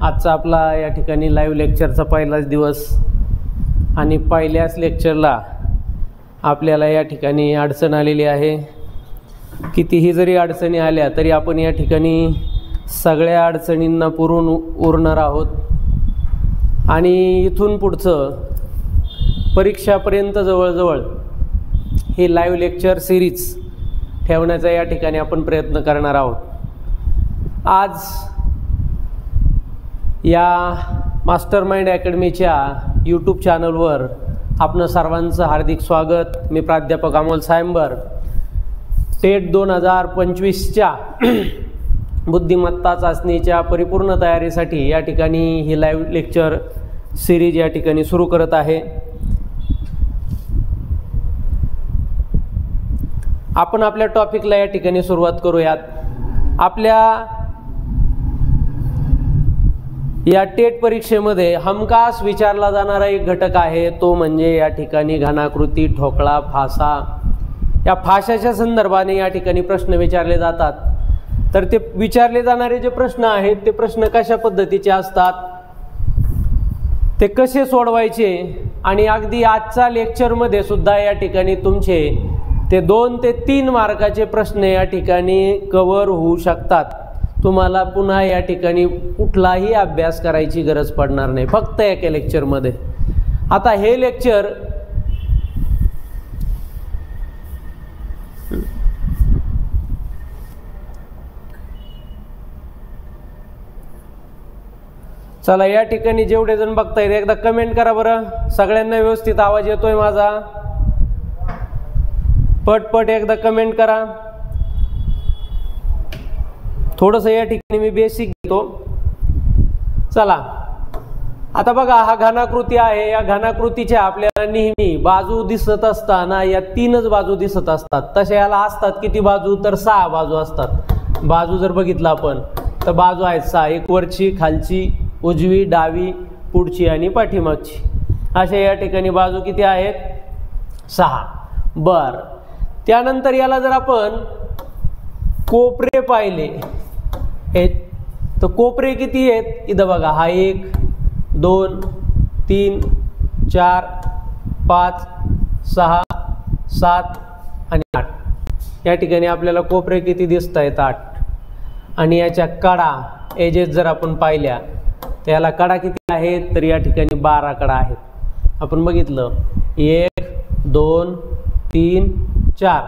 आजचा आपला या ठिकाणी लाईव्ह लेक्चरचा पहिलाच दिवस आणि पहिल्याच लेक्चरला आपल्याला या ठिकाणी अडचण आलेली आहे। कितीही जरी अडचणी आल्या तरी आपण या ठिकाणी सगळ्या अडचणींना पुरून उरणार आहोत आणि इथून पुढचं परीक्षापर्यंत जवळजवळ हे लाईव्ह लेक्चर सिरीज ठेवण्याचा या ठिकाणी आपण प्रयत्न करणार आहोत। आज या मास्टरमाइंड अकॅडमीच्या यूट्यूब चॅनलवर आपणा सर्वांचं हार्दिक स्वागत। मी प्राध्यापक अमोल सायंबर। टेट 2025च्या बुद्धिमत्ता चाचणीच्या परिपूर्ण तयारीसाठी या ठिकाणी ही लाईव्ह लेक्चर सिरीज या ठिकाणी सुरू करत आहे। आपण आपल्या टॉपिकला या ठिकाणी सुरुवात करूयात। आपल्या या टेट परीक्षेमध्ये हमखास विचारला जाणारा एक घटक आहे तो म्हणजे या ठिकाणी घनाकृती, ठोकळा, फासा। या फाशाच्या संदर्भाने या ठिकाणी प्रश्न विचारले जातात। तर ते विचारले जाणारे जे प्रश्न आहेत ते प्रश्न कशा पद्धतीचे असतात, ते कसे सोडवायचे आणि अगदी आजच्या लेक्चरमध्ये सुद्धा या ठिकाणी तुमचे ते 2 ते 3 मार्काचे प्रश्न या ठिकाणी कव्हर होऊ शकतात। तुम्हाला पुन्हा या ठिकाणी कुठलाही अभ्यास करायची गरज पडणार नाही, फक्त एका लेक्चरमध्ये। आता हे लेक्चर चला या ठिकाणी जेवढे जण बघतायत एकदा कमेंट करा बरं। सगळ्यांना व्यवस्थित आवाज येतोय माझा? पटपट एकदा कमेंट करा। थोडंसं या ठिकाणी मी बेसिक घेतो। चला आता बघा, हा घनाकृती आहे। या घनाकृतीच्या आपल्याला नेहमी बाजू दिसत असताना या 3च बाजू दिसत असतात। तशा याला असतात किती बाजू, तर 6 बाजू असतात। बाजू जर बघितलं आपण तर बाजू आहेत 6, एक वरची, खालची, उजवी, डावी, पुढची आणि पाठीमागची। अशा या ठिकाणी बाजू किती आहेत? 6। बर, त्यानंतर याला जर आपण कोपरे पाहिले तर कोपरे किती आहेत? इथं बघा, हा 1 2 3 4 5 6 7 आणि 8। या ठिकाणी आपल्याला कोपरे किती दिसत आहेत? 8। आणि याच्या कडा एजेस जर आपण पाहिल्या तर याला कडा किती आहेत? तर या ठिकाणी 12 कडा आहेत। आपण बघितलं 1 2 3 4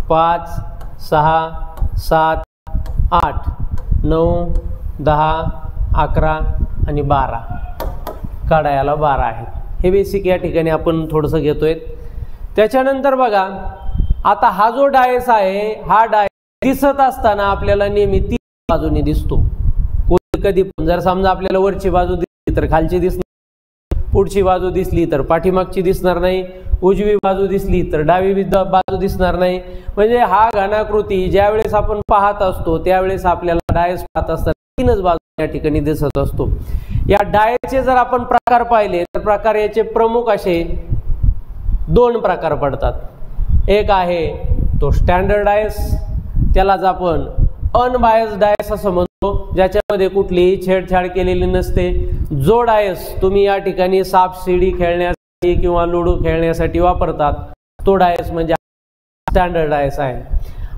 5 6 7 8 9 10 11 आणि 12 कडा याला 12 आहेत। हे बेसिक या ठिकाणी आपण थोडंसं घेतोय। त्याच्यानंतर बघा, आता हा जो डायस आहे, हा डायस दिसत असताना आपल्याला नेहमी 3 बाजूनी दिसतो। कधी पण जर समजा आपल्याला वरची बाजू दिसली तर खालची दिसणार, पुढची बाजू दिसली तर पाठीमागची दिसणार नाही, उजवी बाजू दिसली तर डावी बाजू दिसणार नाही। म्हणजे हा घनाकृती ज्यावेळेस आपण पाहत असतो त्यावेळेस आपल्याला डायस पाहत असताना 3च बाजू या ठिकाणी दिसत असतो। या डायसचे जर आपण प्रकार पाहिले तर प्रकार याचे प्रमुख असे 2 प्रकार पडतात। एक आहे तो स्टँडर्ड डायस, त्यालाच आपण अनबायस्ड डायस असं म्हणतो, ज्याच्यामध्ये कुठलीही छेडछाड केलेली नसते। जो डायस तुम्ही या ठिकाणी साप सीडी खेळण्यासाठी किंवा लुडो खेळण्यासाठी वापरतात तो डायस म्हणजे स्टँडर्ड डायस आहे।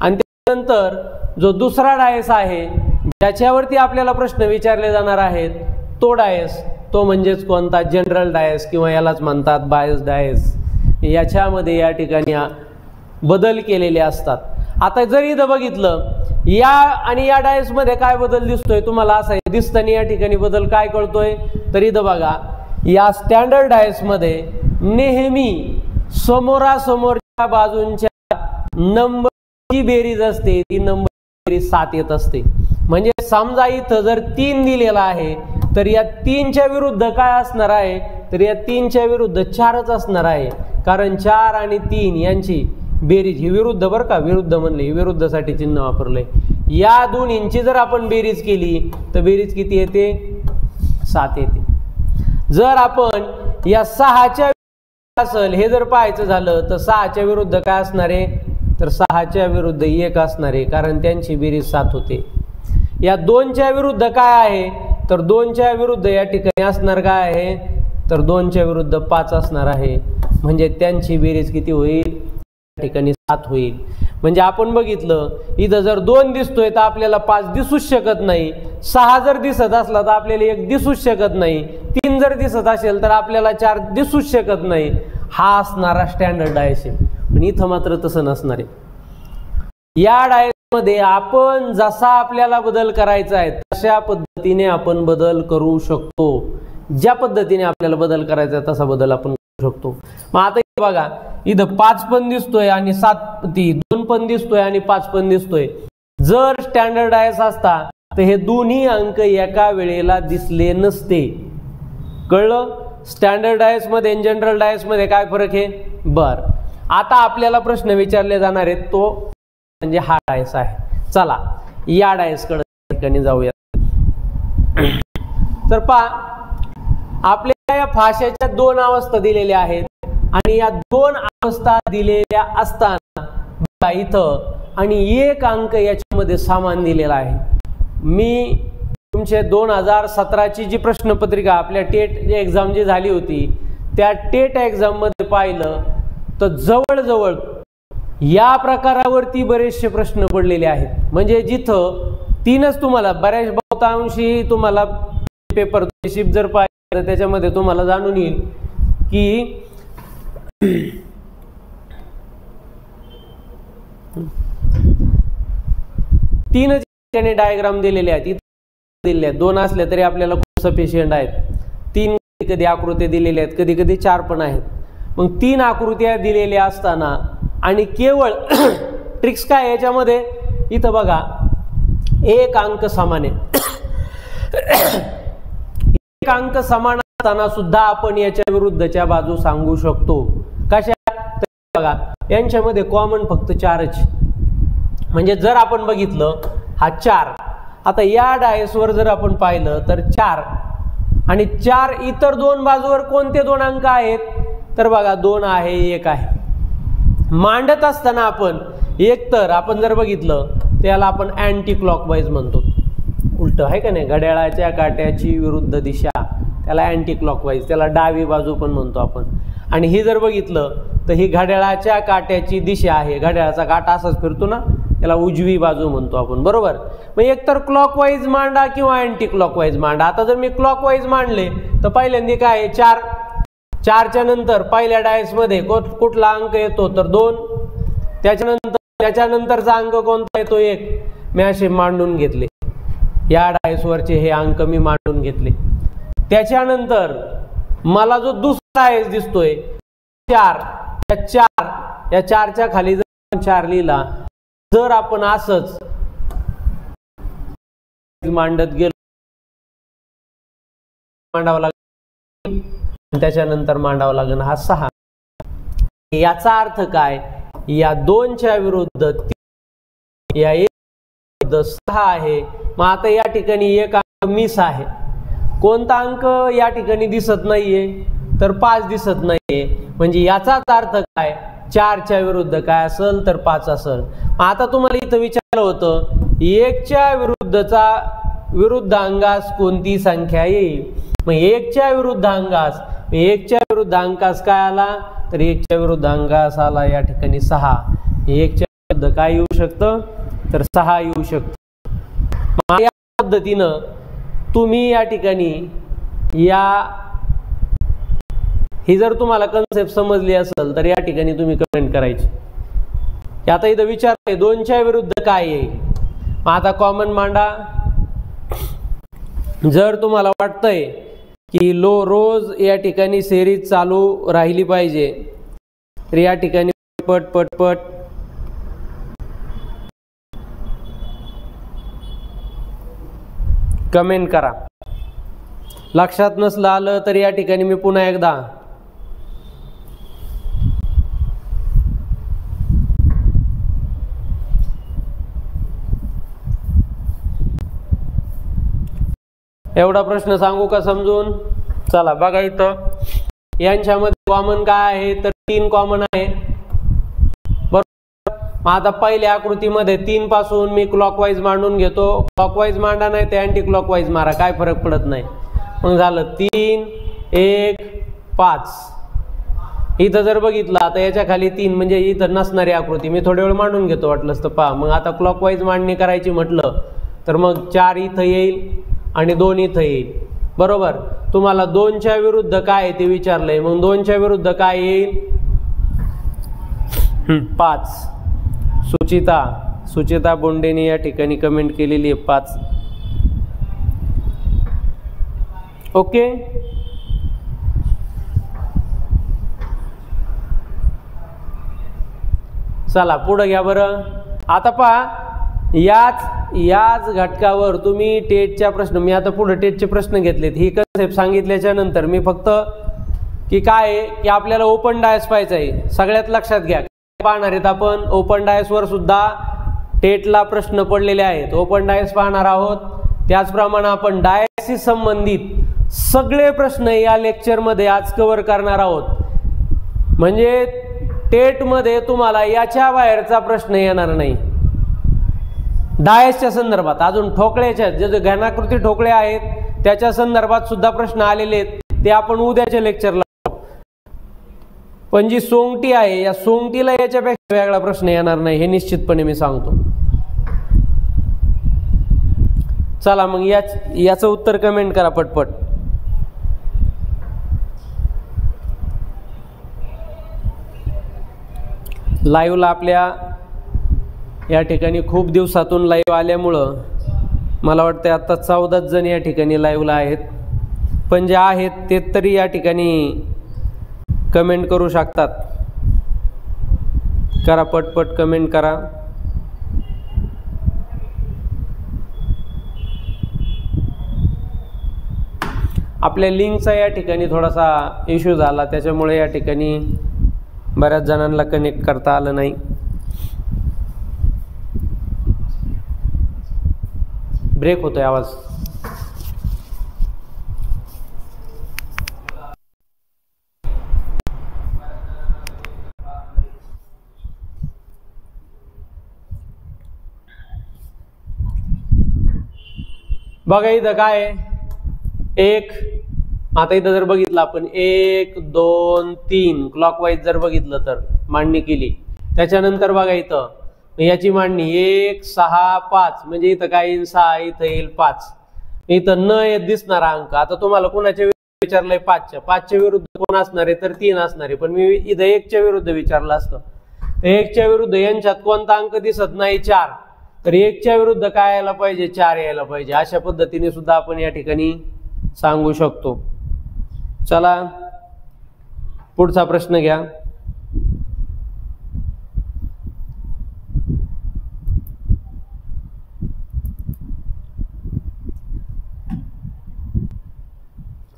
आणि त्यानंतर जो दुसरा डायस आहे ज्याच्यावरती आपल्याला प्रश्न विचारले जाणार आहेत तो डायस, तो म्हणजेच कोणता? जनरल डायस किंवा यालाच म्हणतात बायस डायस। याच्यामध्ये या ठिकाणी बदल केलेले असतात। आता जर इथं बघितलं या आणि या डायस मध्ये काय बदल दिसतोय तुम्हाला? असं दिसताना या ठिकाणी बदल काय कळतोय? तर इथं बघा, या स्टँडर्ड डायस मध्ये नेहमी समोरासमोरच्या बाजूंच्या नंबरची बेरीज असते, ती नंबर बेरीज 7 येत असते। म्हणजे समजा इथं जर 3 दिलेला आहे तर या 3च्या विरुद्ध काय असणार आहे? तर या 3च्या विरुद्ध 4च असणार आहे, कारण 4 आणि 3 यांची बेरीज ही विरुद्ध, बरं का, विरुद्ध म्हणले, विरुद्धसाठी चिन्ह वापरलंय। या दोन्हींची जर आपण बेरीज केली तर बेरीज किती येते? 7 येते। जर आपण या 6च्या असेल हे जर पाहायचं झालं तर 6च्या विरुद्ध काय असणार आहे? तर 6च्या विरुद्ध 1 असणार आहे, कारण त्यांची बेरीज 7 होते। या 2च्या विरुद्ध काय आहे? तर 2च्या विरुद्ध या ठिकाणी असणार काय आहे, तर 2च्या विरुद्ध 5 असणार आहे. म्हणजे त्यांची बेरीज किती होईल, या ठिकाणी 7 होईल. म्हणजे आपण बघितलं इथं जर 2 दिसतोय तर आपल्याला 5 दिसूच शकत नाही. 6 जर दिसत असला तर आपल्याला 1 दिसूच शकत नाही. 3 जर दिसत असेल तर आपल्याला 4 दिसूच शकत नाही. हा असणारा स्टँडर्ड डायस आहे. पण इथं मात्र तसं नसणार आहे. या डायस मध्ये आपण जसा आपल्याला बदल करायचा आहे तशा पद्धतीने आपण बदल करू शकतो. ज्या पद्धतीने आपल्याला बदल करायचा आहे तसा बदल आपण करू शकतो. मग आता बघा इथं 5 पण दिसतोय आणि 2 पण दिसतोय आणि 5 पण दिसतोय. जर स्टँडर्ड डायस असता तर हे दोन्ही अंक एका वेळेला दिसले नसते. कळलं? स्टँडर्ड डायस मध्ये आणि जनरल डायस मध्ये काय फरक आहे. बर, आता आपल्याला प्रश्न विचारले जाणार आहेत तो म्हणजे हा डायस आहे. चला या डायस कडे ठिकाणी जाऊया. तर पहा आपल्या या फाश्याच्या 2 अवस्था दिलेल्या आहेत आणि या 2 अवस्था दिलेल्या असताना इथं आणि 1 अंक याच्यामध्ये सामान दिलेला आहे. मी तुमचे 2017ची जी प्रश्नपत्रिका आपल्या टेट एक्झाम जी झाली होती त्या टेट एक्झाम मध्ये पाहिलं तर जवळजवळ या प्रकारावरती बरेचसे प्रश्न पडलेले आहेत. म्हणजे जिथं 3च तुम्हाला बऱ्याच बहुतांशी तुम्हाला पेपर शिप जर पाहिलं तर त्याच्यामध्ये तुम्हाला जाणून येईल की 3 ठिकाणी डायग्राम दिलेले आहेत. इथे दिलेले आहेत 2 असले तरी आपल्याला खूप सफिशियंट आहेत. 3 कधी आकृत्या दिलेल्या आहेत, कधी कधी 4 पण आहेत. मग 3 आकृत्या दिलेल्या असताना आणि केवळ ट्रिक्स काय याच्यामध्ये, इथं बघा 1 अंक समान आहे. 1 अंक समान असताना सुद्धा आपण याच्या विरुद्धच्या बाजू सांगू शकतो. कशा? बघा यांच्यामध्ये कॉमन फक्त 4च. म्हणजे जर आपण बघितलं हा 4, आता या डायसवर जर आपण पाहिलं तर 4 आणि 4 इतर 2 बाजूवर कोणते 2 अंक आहेत, तर बघा 2 आहे, 1 आहे. मांडत असताना आपण एक तर आपण जर बघितलं त्याला आपण अँटी क्लॉकवाईज म्हणतो. उलट आहे का नाही, घड्याळाच्या काट्याची विरुद्ध दिशा, त्याला अँटी क्लॉकवाईज, त्याला डावी बाजू पण म्हणतो आपण. आणि ही जर बघितलं तर ही घड्याळाच्या काट्याची दिशा आहे. घड्याळाचा काटा असाच फिरतो ना, त्याला उजवी बाजू म्हणतो आपण. बरोबर? मग एक तर क्लॉकवाईज मांडा किंवा अँटी क्लॉकवाईज मांडा. आता जर मी क्लॉकवाईज मांडले तर पहिल्यांदा काय आहे 4. 4च्या नंतर पहिल्या डायस मध्ये कुठला अंक येतो तर 2. त्याच्यानंतरचा अंक कोणता येतो 1. मी असे मांडून घेतले. या डायसवरचे हे अंक मी मांडून घेतले. त्याच्यानंतर मला जो दुसरा डायस दिसतोय 4, या 4च्या खाली जर 4 लिहिला, जर आपण असंच मांडत गेलो मांडावं लागेल, त्याच्यानंतर मांडावं लागेल हा 6. याचा अर्थ काय, या 2च्या विरुद्ध 3, या 1 विरुद्ध 6 आहे. मग आता या ठिकाणी 1 अंक मिस आहे. कोणता अंक या ठिकाणी दिसत नाहीये, तर 5 दिसत नाहीये. म्हणजे याचाच अर्थ काय, 4च्या विरुद्ध काय असेल तर 5 असेल. आता तुम्हाला इथं विचारलं होतं 1च्या विरुद्ध अंगास कोणती संख्या येईल. मग 1च्या विरुद्ध अंगास, 1च्या विरुद्ध अंकास काय आला, तर 1च्या विरुद्ध अंकास आला या ठिकाणी 6. 1च्या विरुद्ध काय येऊ शकतं, तर 6 येऊ शकतं. या पद्धतीनं तुम्ही या ठिकाणी ही जर तुम्हाला कन्सेप्ट समजली असेल तर या ठिकाणी तुम्ही कमेंट करायची. आता इथं विचारले 2च्या विरुद्ध काय येईल. मग आता कॉमन मांडा. जर तुम्हाला वाटतंय की रोज या ठिकाणी सेरीज चालू राहिली पाहिजे तर या ठिकाणी पट पट पट कमेंट करा. लक्षात नसलं आलं तर या ठिकाणी मी पुन्हा एकदा एवढा प्रश्न सांगू का समजून. चला बघा इथं यांच्यामध्ये कॉमन काय आहे, तर 3 कॉमन आहे. बरोबर. मग आता पहिल्या आकृतीमध्ये 3 पासून मी क्लॉकवाईज मांडून घेतो, क्लॉकवाईज मांडा नाही ते अँटी क्लॉकवाईज मारा, काय फरक पडत नाही. मग झालं 3 1 5. इथं जर बघितलं आता याच्या खाली 3 म्हणजे इथं नसणारी आकृती मी थोडे वेळ मांडून घेतो वाटलंच तर पहा. मग आता क्लॉकवाईज मांडणी करायची म्हटलं तर मग 4 इथं येईल आणि 2 इथं येईल. बरोबर. तुम्हाला 2च्या विरुद्ध काय ते विचारलंय, मग 2च्या विरुद्ध काय येईल? 5. सुचिता बोंडेने या ठिकाणी कमेंट केलेली आहे 5. ओके. चला पुढे घ्या बरं. आता पहा याच घटकावर तुम्ही टेटच्या प्रश्न, मी आता पुढे टेटचे प्रश्न घेतलेत. ही कन्सेप्ट सांगितल्याच्या नंतर मी फक्त की काय आहे की आपल्याला ओपन डायस पाहायचं आहे. सगळ्यात लक्षात घ्या पाहणार आहेत आपण ओपन डायसवर सुद्धा टेटला प्रश्न पडलेले आहेत. ओपन डायस पाहणार आहोत. त्याचप्रमाणे आपण डायसशी संबंधित सगळे प्रश्न या लेक्चरमध्ये आज कव्हर करणार आहोत. म्हणजे टेटमध्ये तुम्हाला याच्या बाहेरचा प्रश्न येणार नाही डायसच्या संदर्भात. अजून ठोकळ्याच्या जे घनाकृती ठोकळे आहेत त्याच्या संदर्भात सुद्धा प्रश्न आलेले आहेत, ते आपण उद्याच्या लेक्चरला. पण जी सोंगटी आहे या सोंगटीला याच्यापेक्षा वेगळा प्रश्न येणार नाही, हे निश्चितपणे मी सांगतो. चला मग याचं उत्तर कमेंट करा पटपट. लाईव्हला आपल्या या ठिकाणी खूप दिवसातून लाईव्ह आल्यामुळं मला वाटतं आता 14 जण या ठिकाणी लाईव्हला आहेत. पण जे आहेत ते तरी या ठिकाणी कमेंट करू शकतात. करा पटपट कमेंट करा. आपल्या लिंकचा या ठिकाणी थोडासा इश्यू झाला, त्याच्यामुळे या ठिकाणी बऱ्याच जणांना कनेक्ट करता आलं नाही. ब्रेक होतोय आवाज. बघा इथं काय आहे 1. आता इथं जर बघितलं आपण 1 2 3 क्लॉकवाईज जर बघितलं तर मांडणी केली. त्याच्यानंतर बघा इथं याची मांडणी 1 6 5 म्हणजे इथं काय येईल 6, इथं येईल 5. इथं न येत दिसणारा अंक. आता तुम्हाला कोणाच्या विरुद्ध विचारलंय 5च्या विरुद्ध कोण असणार आहे तर 3 असणार आहे, पण मी इथं 1च्या विरुद्ध विचारलं असतं. 1च्या विरुद्ध यांच्यात कोणता अंक दिसत नाही 4, तर 1च्या विरुद्ध काय यायला पाहिजे 4 यायला पाहिजे. अशा पद्धतीने सुद्धा आपण या ठिकाणी सांगू शकतो. चला पुढचा प्रश्न घ्या.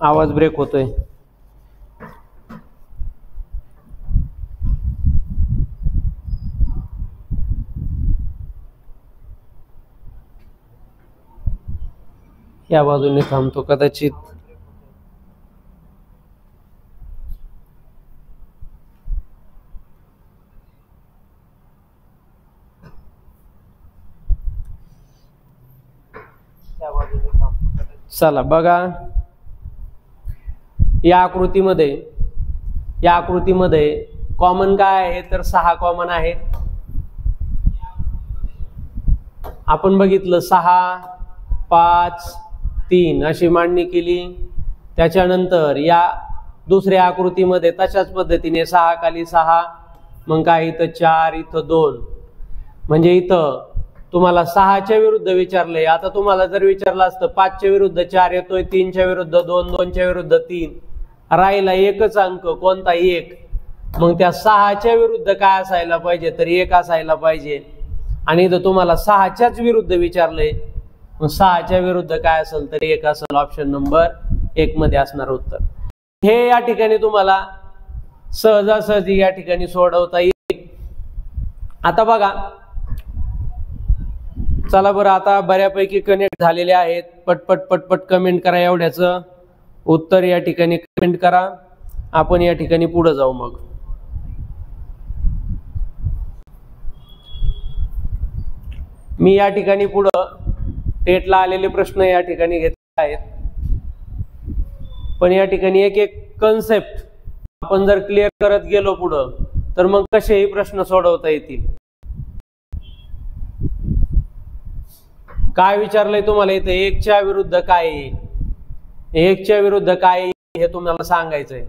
आवाज ब्रेक होतोय. या बाजूने थांबतो कदाचित. चला बघा या आकृतीमध्ये कॉमन काय आहे तर 6 कॉमन आहे. आपण बघितलं 6 5 3 अशी मांडणी केली. त्याच्यानंतर या दुसऱ्या आकृतीमध्ये तशाच पद्धतीने 6 खाली 6, मग काय इथं 4 इथं 2. म्हणजे इथं तुम्हाला 6च्या विरुद्ध विचारलंय. आता तुम्हाला जर विचारलं असतं 5च्या विरुद्ध 4 येतोय, 3च्या विरुद्ध 2, 2च्या विरुद्ध 3, राहिला एकच अंक कोणता 1. मग त्या 6च्या विरुद्ध काय असायला पाहिजे तर 1 असायला पाहिजे. आणि इथं तुम्हाला 6च्याच विरुद्ध विचारलंय, मग 6च्या विरुद्ध काय असेल तर 1 असेल. ऑप्शन नंबर 1 मध्ये असणार उत्तर. हे या ठिकाणी तुम्हाला सहजासहजी या ठिकाणी सोडवता येईल. आता बघा चला बरं, आता बऱ्यापैकी कनेक्ट झालेले आहेत. पटपट कमेंट करा. एवढ्याचं उत्तर या ठिकाणी कमेंट करा. आपण या ठिकाणी पुढे जाऊ. मग मी या ठिकाणी पुढं टेटला आलेले प्रश्न या ठिकाणी घेतले आहेत, पण या ठिकाणी एक एक कन्सेप्ट आपण जर क्लिअर करत गेलो पुढं तर मग कसेही प्रश्न सोडवता येतील. काय विचारलंय तुम्हाला इथे? 1 च्या विरुद्ध काय आहे, 1 च्या विरुद्ध काय आहे हे तुम्हाला सांगायचंय.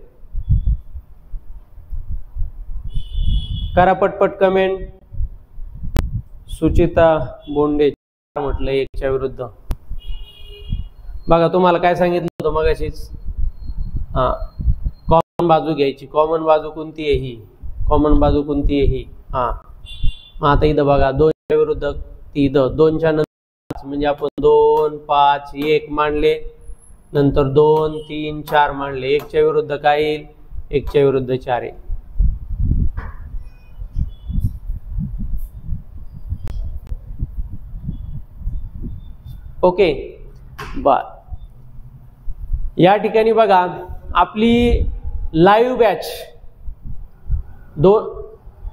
करा पटपट कमेंट. सुचिता बोंडे म्हटलं 1 च्या विरुद्ध. बघा तुम्हाला काय सांगितलं होतं मगाशीच, कॉमन बाजू घ्यायची. कॉमन बाजू कोणती आहे? ही कॉमन बाजू कोणती आहे? ही. आता इथं बघा 2 च्या विरुद्ध इथं 2 च्या नंतर म्हणजे आपण 2 5 1 मांडले, नंतर 2 3 4 मांडले. 1 च्या विरुद्ध काय येईल? 1 च्या विरुद्ध 4 आहे. ओके बर. या ठिकाणी बघा आपली लाईव्ह बॅच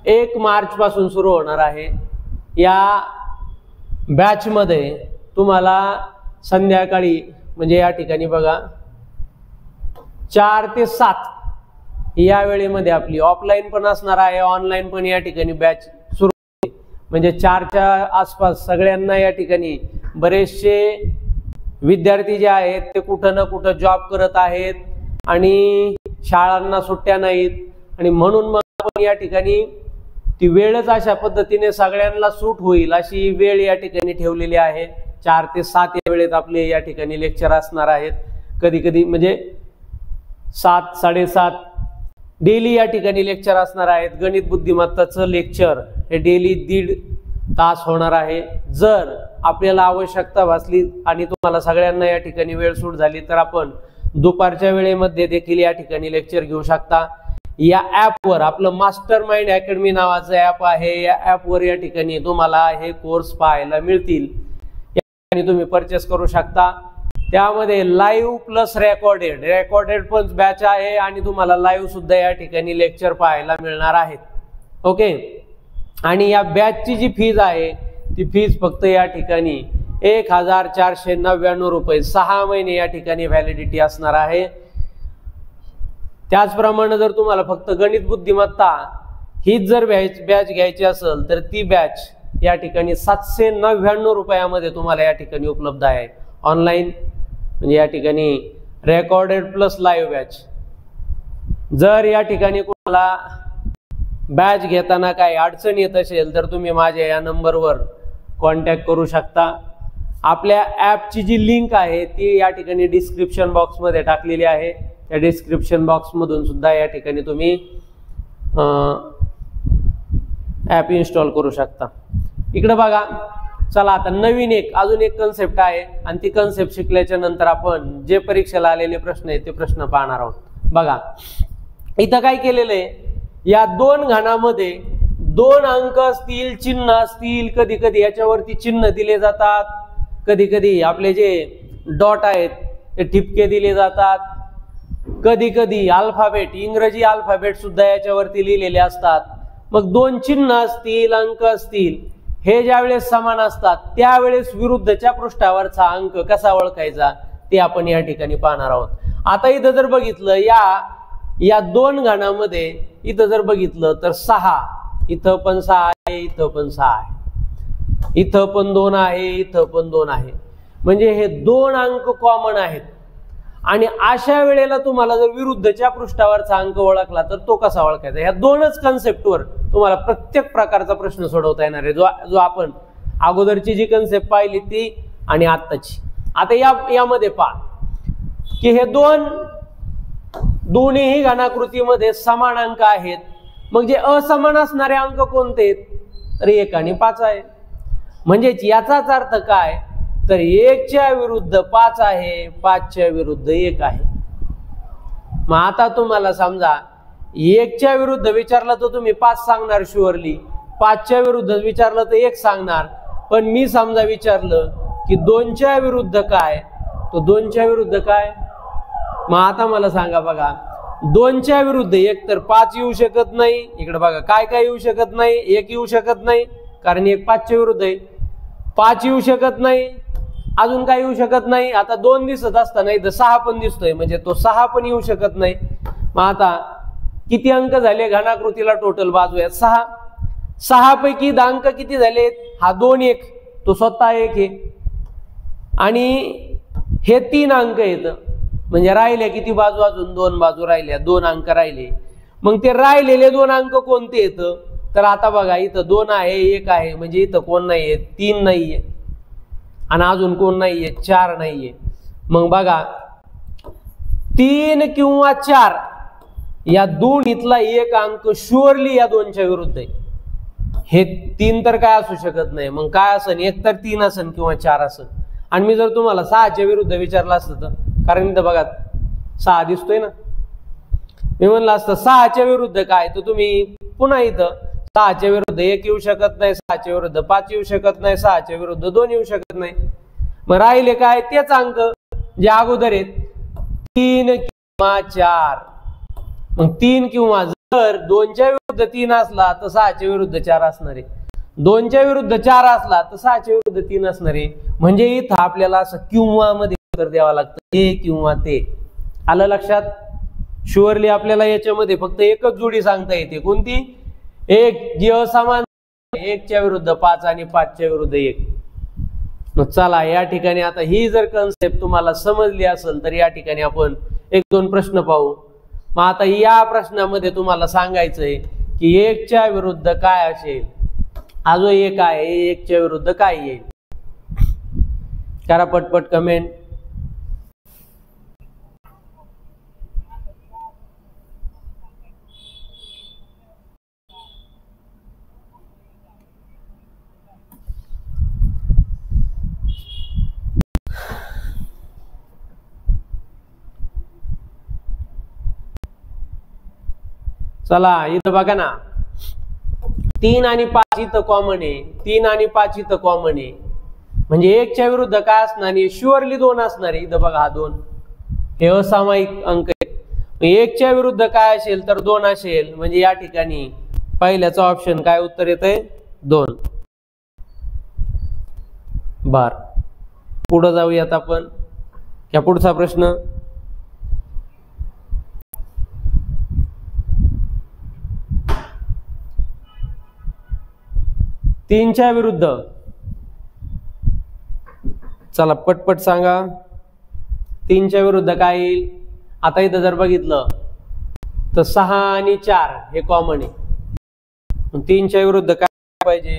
1 मार्च पासून सुरू होणार आहे. या बॅच मध्ये तुम्हाला संध्याकाळी म्हणजे या ठिकाणी बघा 4 ते 7 या वेळेमध्ये आपली ऑफलाईन पण असणार आहे, ऑनलाईन पण या ठिकाणी बॅच सुरू होते. म्हणजे 4 च्या आसपास सगळ्यांना या ठिकाणी बरेचसे विद्यार्थी जे आहेत ते कुठं ना कुठं जॉब करत आहेत आणि शाळांना सुट्ट्या नाहीत, आणि म्हणून मग आपण या ठिकाणी ती वेळच अशा पद्धतीने सगळ्यांना सूट होईल अशी वेळ या ठिकाणी ठेवलेली आहे. 4 ते 7 या वेळेत आपले या ठिकाणी लेक्चर असणार आहेत. कधी कधी म्हणजे 7 7:30 डेली या ठिकाणी लेक्चर असणार आहेत. गणित बुद्धिमत्ताचं लेक्चर हे डेली 1.5 तास होणार आहे. जर आपल्याला आवश्यकता भासली आणि तुम्हाला सगळ्यांना या ठिकाणी वेळ सूट झाली तर आपण दुपारच्या वेळेमध्ये देखील या ठिकाणी लेक्चर घेऊ शकता. या ॲपवर आपलं मास्टर माइंड अकॅडमी नावाचं ॲप आहे. या ॲपवर या ठिकाणी तुम्हाला हे कोर्स पाहायला मिळतील. या ठिकाणी तुम्ही परचेस करू शकता. त्यामध्ये लाईव्ह प्लस रेकॉर्डेड पण बॅच आहे आणि तुम्हाला लाईव्ह सुद्धा या ठिकाणी लेक्चर पाहायला मिळणार आहेत. ओके. आणि या बॅचची जी फीज आहे ती फीज फक्त या ठिकाणी 1499 रुपये. 6 महिने या ठिकाणी व्हॅलिडिटी असणार आहे. त्याचप्रमाणे जर तुम्हाला फक्त गणित बुद्धिमत्ता हीच जर बॅच घ्यायची असेल तर ती बॅच या ठिकाणी 799 रुपयामध्ये तुम्हाला या ठिकाणी उपलब्ध आहे. ऑनलाईन म्हणजे या ठिकाणी रेकॉर्डेड प्लस लाईव्ह बॅच. जर या ठिकाणी कोणाला बॅच घेताना काही अडचण येत असेल तर तुम्ही माझ्या या नंबरवर कॉन्टॅक्ट करू शकता. आपल्या ॲपची जी लिंक आहे ती या ठिकाणी डिस्क्रिप्शन बॉक्समध्ये टाकलेली आहे. त्या डिस्क्रिप्शन बॉक्समधून सुद्धा या ठिकाणी तुम्ही ॲप इन्स्टॉल करू शकता. इकडे बघा. चला आता नवीन अजून एक कन्सेप्ट आहे आणि ती कन्सेप्ट शिकल्याच्या नंतर आपण जे परीक्षेला आलेले प्रश्न आहेत ते प्रश्न पाहणार आहोत. बघा इथं काय केलेलं आहे, या 2 घनामध्ये 2 अंक असतील, चिन्ह असतील, कधी कधी याच्यावरती चिन्ह दिले जातात, कधी कधी आपले जे डॉट आहेत ते ठिपके दिले जातात, कधी कधी अल्फाबेट इंग्रजी अल्फाबेट सुद्धा याच्यावरती लिहिलेले असतात. मग 2 चिन्ह असतील, अंक असतील, हे ज्या वेळेस समान असतात त्यावेळेस विरुद्धच्या पृष्ठावरचा अंक कसा ओळखायचा ते आपण या ठिकाणी पाहणार आहोत. आता इथं जर बघितलं या 2 घनामध्ये इथं जर बघितलं तर 6, इथं पण 6 आहे, इथं पण 6 आहे, इथं पण 2 आहे, इथं पण 2 आहे. म्हणजे हे 2 अंक कॉमन आहेत. आणि अशा वेळेला तुम्हाला जर विरुद्धच्या पृष्ठावरचा अंक ओळखला तर तो कसा ओळखायचा, ह्या 2च कन्सेप्टवर तुम्हाला प्रत्येक प्रकारचा प्रश्न सोडवता येणार आहे. जो आपण अगोदरची जी कन्सेप्ट पाहिली ती आणि आत्ताची. आता यामध्ये पहा की हे दोन्ही घनाकृतीमध्ये समान अंक आहेत. मग जे असमान असणारे अंक कोणते आहेत तर 1 आणि 5 आहे. म्हणजे याचाच अर्थ काय तर 1 च्या विरुद्ध 5 आहे, 5 च्या विरुद्ध 1 आहे. मग आता तुम्हाला समजा 1 च्या विरुद्ध विचारलं तर तुम्ही 5 सांगणार शुअरली, 5 च्या विरुद्ध विचारलं तर 1 सांगणार. पण मी समजा विचारलं की 2 च्या विरुद्ध काय, तो 2 च्या विरुद्ध काय. मग आता मला सांगा बघा 2 च्या विरुद्ध 1 तर 5 येऊ शकत नाही. इकडे बघा काय येऊ शकत नाही, 1 येऊ शकत नाही कारण 1 5 च्या विरुद्ध आहे. 5 येऊ शकत नाही, अजून काय येऊ शकत नाही. आता 2 दिसत असताना इथं 6 पण दिसतोय, म्हणजे तो 6 पण येऊ शकत नाही. मग आता किती अंक झाले घनाकृतीला? टोटल बाजू आहेत 6. 6 पैकी अंक किती झालेत? हा 2 1, तो स्वतः 1 आहे. आणि हे 3 अंक आहेत, म्हणजे राहिले किती बाजू? अजून 2 बाजू राहिल्या, 2 अंक राहिले. मग ते राहिलेले 2 अंक कोणते येत? तर आता बघा, इथं 2 आहे, 1 आहे, म्हणजे इथं कोण नाहीये? 3 नाहीये, आणि अजून कोण नाहीये? 4 नाहीये. मग बघा, 3 किंवा 4 या दोन्हीतला एक अंक शुअरली या 2च्या विरुद्ध आहे. हे 3 तर काय असू शकत नाही. मग काय असेल? एक तर 3 असेल किंवा 4 असेल. आणि मी जर तुम्हाला 6च्या विरुद्ध विचारलं असतं तर, कारण इथं बघा 6 दिसतोय ना, मी म्हणलं असतं 6च्या विरुद्ध काय, तर तुम्ही पुन्हा इथं 6च्या विरुद्ध 1 येऊ शकत नाही, 6च्या विरुद्ध 5 येऊ शकत नाही, 6च्या विरुद्ध 2 येऊ शकत नाही. मग राहिले काय? तेच अंक जे अगोदर आहेत, 3 किंवा 4. मग 3 किंवा, जर 2च्या विरुद्ध 3 असला तर 6च्या विरुद्ध 4 असणार आहे. 2च्या विरुद्ध 4 असला तर 6च्या विरुद्ध 3 असणार आहे. म्हणजे इथं आपल्याला असं किंवा मध्ये उत्तर द्यावं लागतं, हे किंवा ते. आलं लक्षात? शुअरली आपल्याला याच्यामध्ये फक्त एकच जोडी सांगता येते. कोणती? एक जी असमान, 1च्या विरुद्ध 5 आणि 5च्या विरुद्ध 1. मग चला, या ठिकाणी आता ही जर कन्सेप्ट तुम्हाला समजली असेल तर या ठिकाणी आपण 1-2 प्रश्न पाहू. मग आता या प्रश्नामध्ये तुम्हाला सांगायचंय की 1च्या विरुद्ध काय असेल? हा जो 1 आहे, 1च्या विरुद्ध काय येईल? करा पटपट कमेंट. चला, इथं बघा ना, 3 आणि 5 इथं कॉमन आहे, 3 आणि 5 इथं कॉमन आहे. म्हणजे 1च्या विरुद्ध काय असणार आहे? शुअरली 2 असणार आहे. इथं बघा, हा 2, हे असामायिक अंक आहेत. 1च्या विरुद्ध काय असेल? तर 2 असेल. म्हणजे या ठिकाणी पहिल्याचा ऑप्शन काय उत्तर येतंय? 2. बर, पुढे जाऊयात आपण. या पुढचा प्रश्न, तीनच्या विरुद्ध, चला पटपट सांगा, 3च्या विरुद्ध काय येईल? आता इथं जर बघितलं तर 6 आणि 4 हे कॉमन आहे. 3च्या विरुद्ध काय पाहिजे?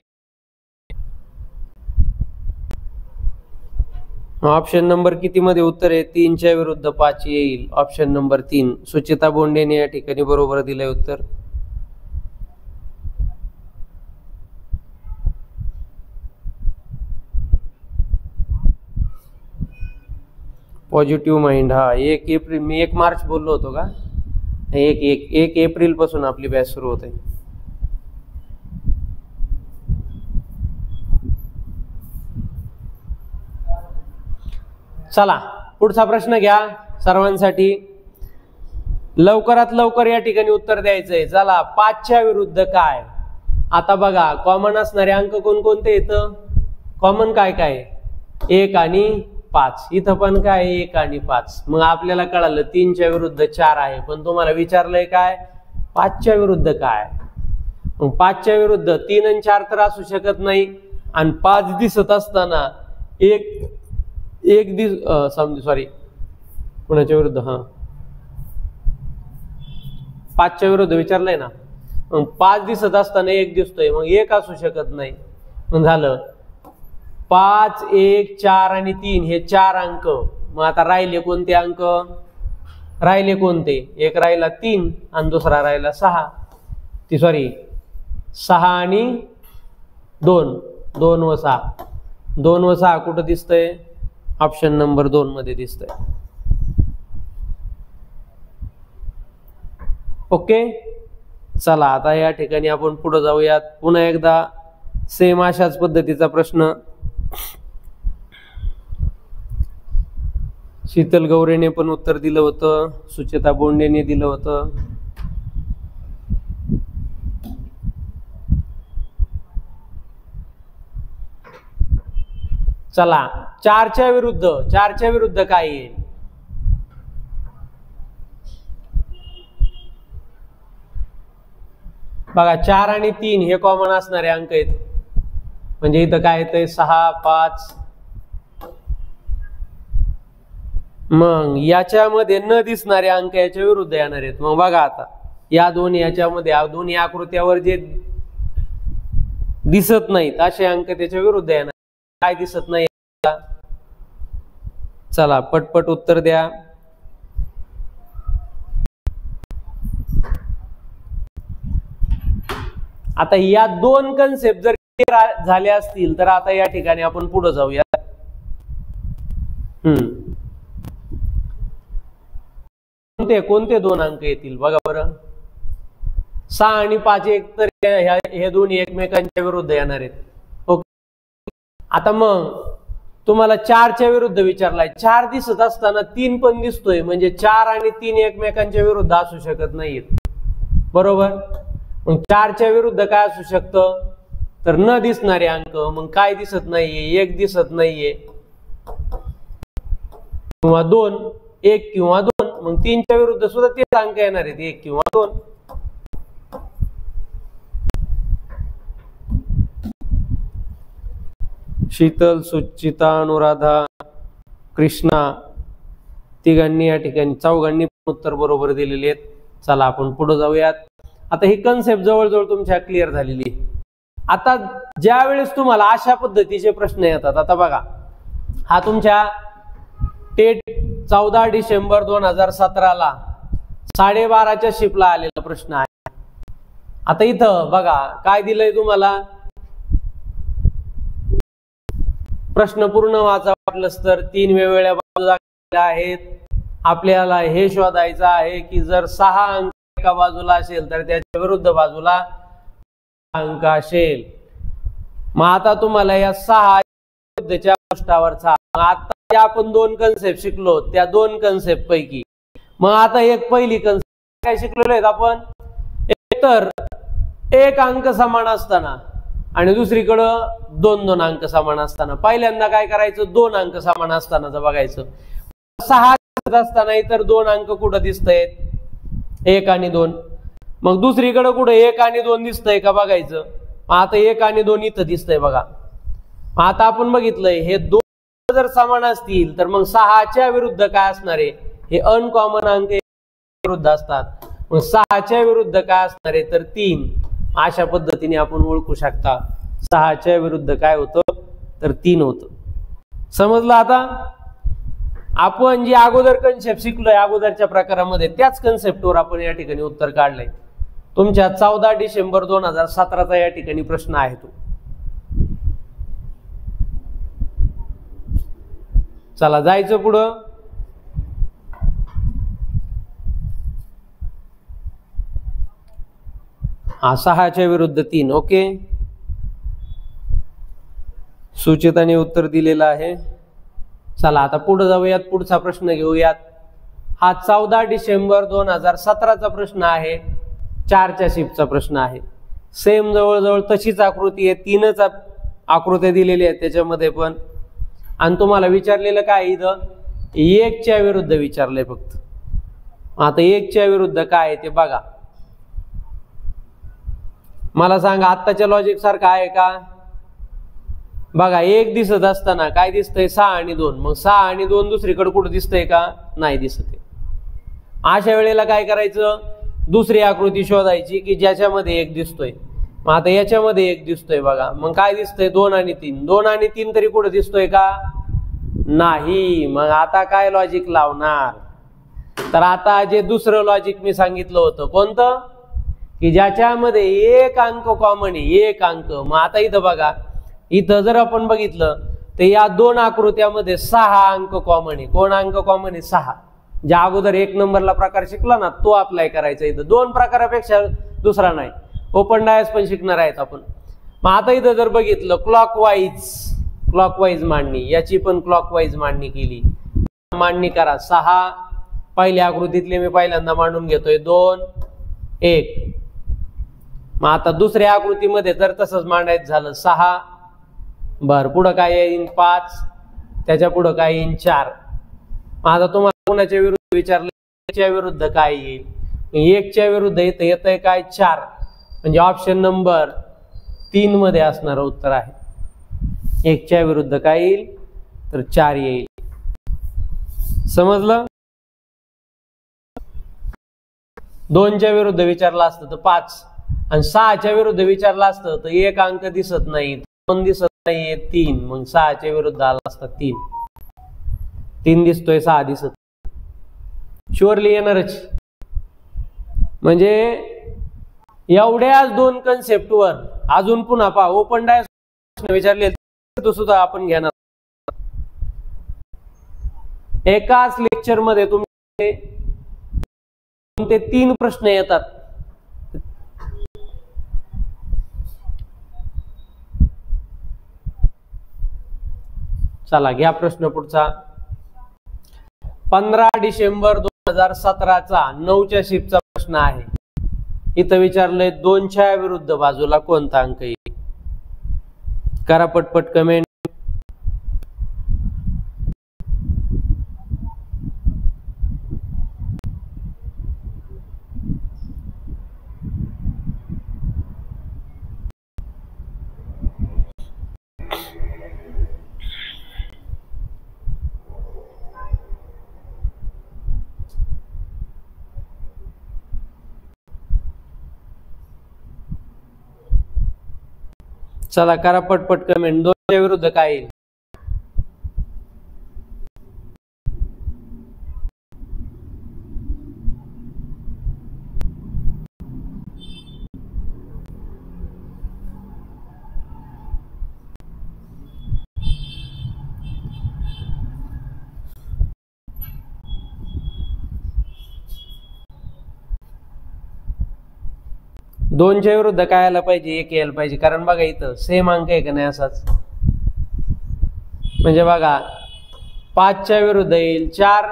ऑप्शन नंबर किती मध्ये उत्तर आहे? 3च्या विरुद्ध 5 येईल. Option number 3. सुचिता बोंडेने या ठिकाणी बरोबर दिलंय उत्तर. Positive mind. हा, 1 एप्रिल, मी 1 मार्च बोललो होतो का? 1 एप्रिल पासून आपली बॅच सुरू होते. चला, पुढचा प्रश्न घ्या सर्वांसाठी. लवकरात लवकर या ठिकाणी उत्तर द्यायचंय. चला, 5च्या विरुद्ध काय? आता बघा, कॉमन असणारे अंक कोणकोणते येतं? कॉमन काय काय? 1 आणि 5. इथं पण काय? 1 आणि 5. मग आपल्याला कळालं 3च्या विरुद्ध 4 आहे. पण तुम्हाला विचारलंय काय? 5च्या विरुद्ध काय? मग 5च्या विरुद्ध 3 आणि 4 तर असू शकत नाही. आणि 5 दिसत असताना सॉरी, कुणाच्या विरुद्ध? हा, 5च्या विरुद्ध विचारलंय ना. मग 5 दिसत असताना 1 दिसतोय, मग 1 असू शकत नाही. मग झालं 5, 1, 4 आणि 3 हे 4 अंक. मग आता राहिले कोणते अंक? राहिले कोणते? एक राहिला 3 आणि दुसरा राहिला 6. सॉरी, 6 आणि 2, 2 व 6. 2 व 6 कुठं दिसतंय? ऑप्शन नंबर 2 मध्ये दिसतंय. ओके, चला आता या ठिकाणी आपण पुढे जाऊयात. पुन्हा एकदा सेम अशाच पद्धतीचा प्रश्न. शीतल गौरेने पण उत्तर दिलं होतं, सुचिता बोंडेने दिलं होतं. चला 4च्या विरुद्ध काय येईल? बघा 4 आणि 3 हे कॉमन असणारे अंक आहेत, म्हणजे इथं काय येतंय 6 5. मग याच्यामध्ये न दिसणारे अंक याच्या विरुद्ध येणार आहेत. मग बघा आता या दोन्ही आकृत्यावर जे दिसत नाहीत असे अंक त्याच्या विरुद्ध येणार. काय दिसत नाही? चला पटपट उत्तर द्या. आता या दोन कन्सेप्ट जर क्लिअर झाले असतील तर आता या ठिकाणी आपण पुढे जाऊया. कोणते दोन अंक येतील बघा बरं. 6 आणि 5 एक तर हे दोन्ही एकमेकांच्या विरुद्ध येणार आहेत. ओके, आता मग तुम्हाला 4च्या विरुद्ध विचारलाय. 4 दिसत असताना 3 पण दिसतोय, म्हणजे 4 आणि 3 एकमेकांच्या विरुद्ध असू शकत नाहीत, बरोबर. मग 4च्या विरुद्ध काय असू शकतं? तर न दिसणारे अंक. मग काय दिसत नाहीये? 1 दिसत नाहीये किंवा 2, 1 किंवा 2. मग 3च्या विरुद्ध सुद्धा तेच अंक येणार आहेत, 1 किंवा 2. शीतल, सुचिता, अनुराधा, कृष्णा तिघांनी या ठिकाणी चौघांनी उत्तर बरोबर दिलेले आहेत. चला आपण पुढे जाऊयात. आता ही कन्सेप्ट जवळजवळ तुमच्या क्लिअर झालेली आहे. आता ज्या वेळेस तुम्हाला अशा पद्धतीचे प्रश्न येतात, आता बघा हा तुमच्या टेट 14 डिसेंबर 2017 12:30च्या शिफ्टला आलेला प्रश्न आहे. आता इथं बघा काय दिलंय तुम्हाला. प्रश्न पूर्ण वाचा वाटलंच तर. 3 वेगवेगळ्या बाजू दाखवलेल्या आहेत. आपल्याला हे शोधायचं आहे की जर 6 अंक एका बाजूला असेल तर त्याच्या विरुद्ध बाजूला अंक असेल. मग आता तुम्हाला या 6 विरुद्धच्या पृष्ठावरचा, आता आपण 2 कन्सेप्ट शिकलो त्या 2 कन्सेप्ट पैकी मग आता एक पहिली कन्सेप्ट काय शिकलेलो आहेत आपण. तर एक अंक समान असताना आणि दुसरीकडं 2 अंक समान असताना पहिल्यांदा काय करायचं? 2 अंक समान असतानाच बघायचं. 6 असताना इतर 2 अंक कुठं दिसतायत? 1 आणि 2. मग दुसरीकडे कुठं 1 आणि 2 दिसतंय का बघायचं. आता 1 आणि 2 इथं दिसतंय बघा. आता आपण बघितलंय हे 2 जर समान असतील तर मग 6च्या विरुद्ध काय असणार आहे? हे अनकॉमन अंक विरुद्ध असतात. मग 6च्या विरुद्ध काय असणार आहे? तर 3. अशा पद्धतीने आपण ओळखू शकता 6च्या विरुद्ध काय होतं? तर 3 होतं. समजलं? आता आपण जे अगोदर कन्सेप्ट शिकलोय अगोदरच्या प्रकारामध्ये त्याच कन्सेप्टवर आपण या ठिकाणी उत्तर काढलंय. तुमच्या 14 डिसेंबर 2017 या ठिकाणी प्रश्न आहे तो. चला जायचं पुढं. हा 6च्या विरुद्ध 3. ओके, सुचिताने उत्तर दिलेलं आहे. चला आता पुढे जाऊयात, पुढचा प्रश्न घेऊयात. हा 14 डिसेंबर 2017चा प्रश्न आहे. 4च्या शिफ्टचा प्रश्न आहे. सेम जवळजवळ तशीच आकृती आहे. 3च आकृत्या दिलेल्या आहेत त्याच्यामध्ये पण. आणि तुम्हाला विचारलेलं काय इथं? 1च्या विरुद्ध विचारलंय फक्त. आता 1च्या विरुद्ध काय आहे ते बघा. मला सांगा आत्ताच्या लॉजिक सारखं आहे का? बघा 1 दिसत असताना काय दिसतंय? 6 आणि 2. मग 6 आणि 2 दुसरीकडे कुठं दिसतंय का? नाही दिसत आहे. अशा वेळेला काय करायचं? दुसरी आकृती शोधायची की ज्याच्यामध्ये 1 दिसतोय. मग आता याच्यामध्ये 1 दिसतोय बघा. मग काय दिसतंय? 2 आणि 3. 2 आणि 3 तरी कुठं दिसतोय का? नाही. मग आता काय लॉजिक लावणार? तर आता जे दुसरं लॉजिक मी सांगितलं होतं कोणतं? की ज्याच्यामध्ये 1 अंक कॉमन आहे. 1 अंक. मग आता इथं बघा, इथं जर आपण बघितलं तर या 2 आकृत्यामध्ये 6 अंक कॉमन आहे. कोण अंक कॉमन आहे? 6. ज्या अगोदर 1 नंबरला प्रकार शिकला ना तो अप्लाय करायचा इथं. 2 प्रकारापेक्षा दुसरा नाही. ओपन डायस पण शिकणार आहेत आपण. मग आता इथं जर बघितलं क्लॉकवाईज मांडणी, याची पण क्लॉकवाईज मांडणी केली. मांडणी करा. 6 पहिल्या आकृतीतले मी पहिल्यांदा मांडून घेतोय. 2 1. मग आता दुसऱ्या आकृतीमध्ये जर तसंच मांडायचं झालं 6 बर, पुढं काय येईन 5, त्याच्या पुढं काय येईन 4. आता तुम्हाला कोणाच्या विरुद्ध विचारलं, 1 च्या विरुद्ध काय येईल? 1 च्या विरुद्ध इथं येतंय काय 4, म्हणजे ऑप्शन नंबर 3 मध्ये असणार उत्तर आहे. 1 च्या विरुद्ध काय येईल तर 4 येईल. समजलं? 2 च्या विरुद्ध विचारलं असतं तर 5, आणि 6 च्या विरुद्ध विचारलं असतं तर 1 अंक दिसत नाही, 2 दिसत नाहीये, 3, मग 6 च्या विरुद्ध आला असता 3. 3 दिसतोय, 6 दिसत, शुअरली येणारच. म्हणजे एवढ्याच 2 कन्सेप्टवर अजून पुन्हा पहा, ओपन डायस प्रश्न विचारले तो सुद्धा आपण घेणार. एकाच लेक्चर मध्ये तुमचे 2 ते 3 प्रश्न येतात. चला घ्या प्रश्न पुढचा. 15 डिसेंबर 2017चा 9च्या शिफ्टचा प्रश्न आहे. इथं विचारलंय 2 च्या विरुद्ध बाजूला कोणता अंक येईल? करा पटपट कमेंट. चला करा पटपट कमेंट. 2 च्या विरुद्ध काय येईल? दोनच्या विरुद्ध काय आलं पाहिजे? 1 यायला पाहिजे, कारण बघा इथं सेम अंक आहे का नाही असाच. म्हणजे बघा 5 च्या विरुद्ध येईल 4,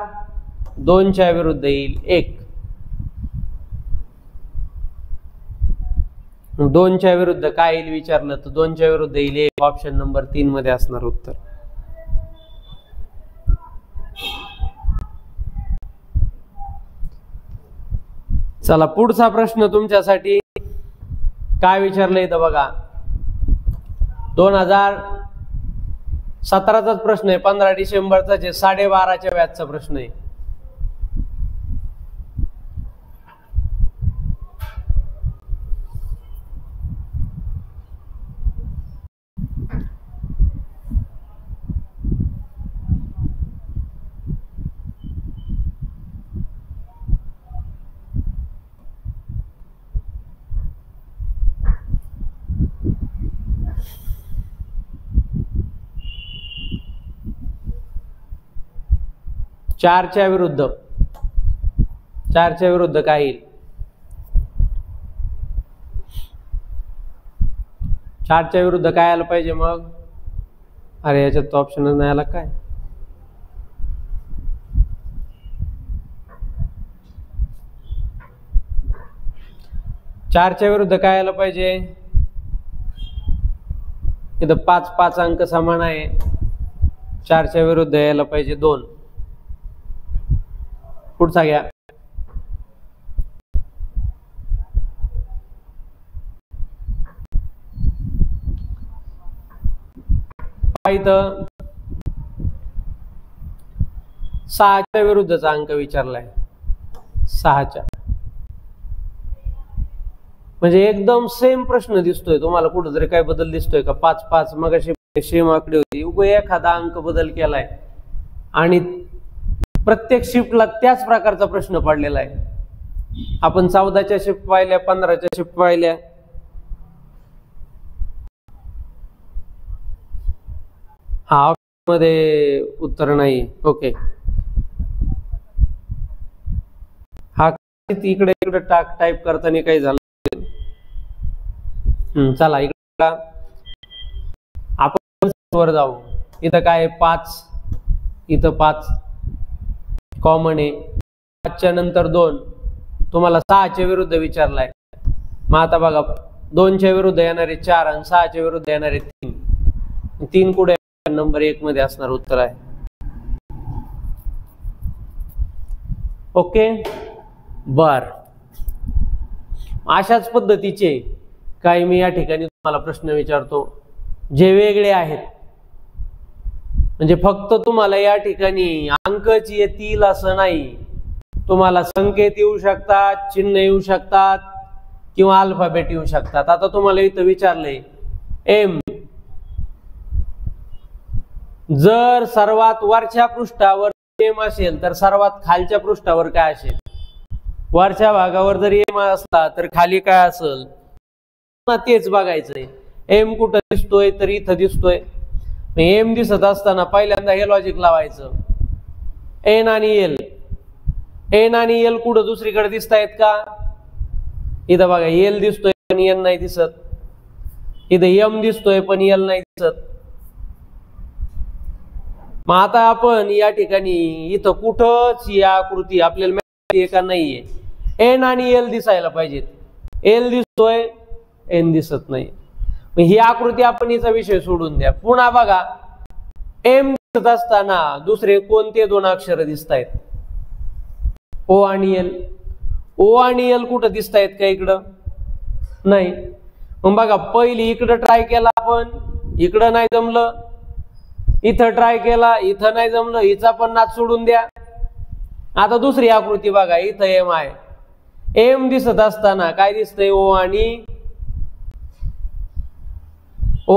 2 च्या विरुद्ध येईल 1. 2 च्या विरुद्ध काय येईल विचारलं तर 2 च्या विरुद्ध येईल 1. ऑप्शन नंबर 3 मध्ये असणार उत्तर. चला पुढचा प्रश्न तुमच्यासाठी काय विचारलंय तर बघा 2017चाच प्रश्न आहे. 15 डिसेंबरचा 12.5च्या व्याजचा प्रश्न आहे. चारच्या विरुद्ध काय येईल? 4च्या विरुद्ध काय आलं पाहिजे मग? अरे याच्यात तो ऑप्शनच नाही आला काय? चारच्या विरुद्ध काय आलं पाहिजे? इथं 5 अंक समान आहे. 4च्या विरुद्ध यायला पाहिजे 2. पुढचा घ्या. इथं 6च्या विरुद्धचा अंक विचारलाय. 6च्या म्हणजे एकदम सेम प्रश्न दिसतोय तुम्हाला. कुठेतरी काय बदल दिसतोय का? 5 मग अशी सेम आकडे होती, उभे एखादा अंक बदल केलाय आणि प्रत्येक शिफ्टला त्याच प्रकारचा प्रश्न पडलेला आहे. आपण 14च्या शिफ्ट पाहिल्या, 15च्या शिफ्ट पाहिल्या. हा मध्ये उत्तर नाही. ओके, हा इकडे टाईप करताना काही झालं. चला इकडे आपण वर जाऊ. इथं काय 5, इथं 5 कॉमन आहे. 5च्या नंतर 2. तुम्हाला 6च्या विरुद्ध विचारलाय. मग आता बघा 2च्या विरुद्ध येणारे 4 आणि 6च्या विरुद्ध येणारे 3. 3 कुठे नंबर 1 मध्ये असणार उत्तर आहे. ओके बर. अशाच पद्धतीचे काही मी या ठिकाणी तुम्हाला प्रश्न विचारतो जे वेगळे आहेत. म्हणजे फक्त तुम्हाला या ठिकाणी अंकच येतील असं नाही, तुम्हाला संकेत येऊ शकतात, चिन्ह येऊ शकतात किंवा अल्फाबेट येऊ शकतात. आता तुम्हाला इथं विचारलंय एम, जर सर्वात वरच्या पृष्ठावर एम असेल तर सर्वात खालच्या पृष्ठावर काय असेल? वरच्या भागावर जर एम असला तर खाली काय असेल तेच बघायचंय. एम कुठं दिसतोय तर इथं दिसतोय. एम दिसत असताना पहिल्यांदा हे लॉजिक लावायचं, एन आणि एल. एन आणि एल कुठं दुसरीकडे दिसतायत का? इथं बघा एल दिसतोय पण एन नाही दिसत. इथं एम दिसतोय पण एल नाही दिसत. मग आता आपण या ठिकाणी इथं कुठंच या आकृती आपल्याला माहिती का नाहीये. एन आणि एल दिसायला पाहिजेत. एल दिसतोय, एन दिसत नाही. ही आकृती आपण हिचा विषय सोडून द्या. पुन्हा बघा एम दिसत असताना दुसरे कोणते 2 अक्षर दिसत आहेत? ओ आणि एल. ओ आणि एल कुठं दिसत आहेत का? इकडं नाही. मग बघा पहिली इकडं ट्राय केला आपण, इकडं नाही जमलं. इथं ट्राय केला, इथं नाही जमलं. हिचा पण नाच सोडून द्या. आता दुसरी आकृती बघा, इथं एम आहे. एम दिसत असताना काय दिसतंय? ओ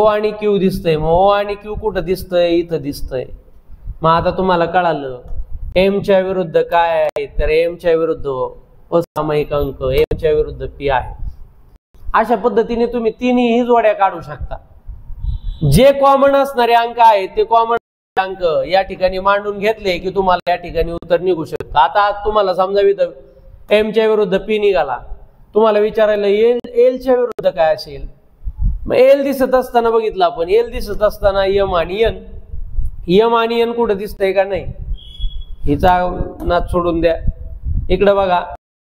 आणि क्यू दिसतंय. मग ओ आणि क्यू कुठं दिसतंय? इथं दिसतंय. मग आता तुम्हाला कळालं एमच्या विरुद्ध काय आहे, तर एमच्या विरुद्ध असामायिक अंक, एमच्या विरुद्ध पी आहे. अशा पद्धतीने तुम्ही तिन्ही जोड्या काढू शकता. जे कॉमन असणारे अंक आहेत ते कॉमन अंक या ठिकाणी मांडून घेतले की तुम्हाला या ठिकाणी उत्तर निघू शकतं. आता तुम्हाला समजा एमच्या विरुद्ध पी निघाला, तुम्हाला विचारायला एलच्या विरुद्ध काय असेल? मग एल दिसत असताना बघितलं आपण, एल दिसत असताना यम आणि एन. यम आणि एन कुठं दिसतंय का नाही? हिचा नाच सोडून द्या. इकडं बघा